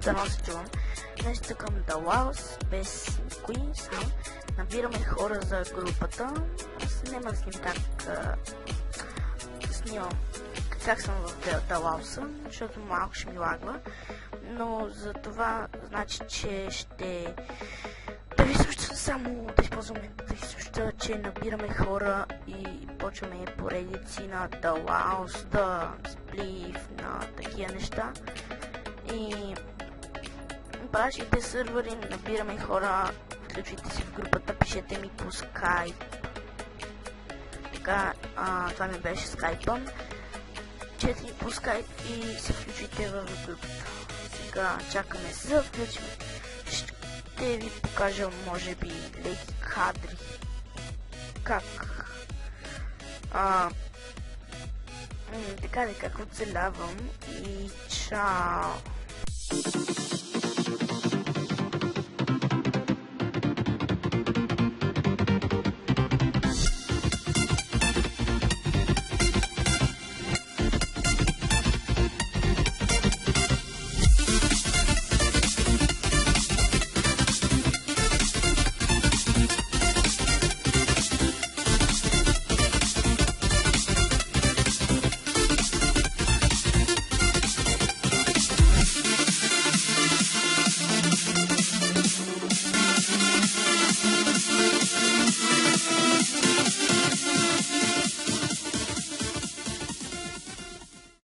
дано се чувам. Днес тъкам The Laos, без никой, сам. Набираме хора за групата. Аз няма да снимам как съм в The Laos, защото малко ще ми лагва. Но за това значи, че ще да ви съобща само да използваме да ви съобща, че набираме хора и почваме поредици на The Laos, да сплив, на такива неща. И пращайте сървъри, набираме хора, включвайте се в групата, пишете ми по Skype. Така, това ми беше скайпа. Пишете ми по Skype и се включите в групата. Сега чакаме се да включим. Ще ви покажа, може би, леки кадри. Как? Така ли, как оцелявам и чао!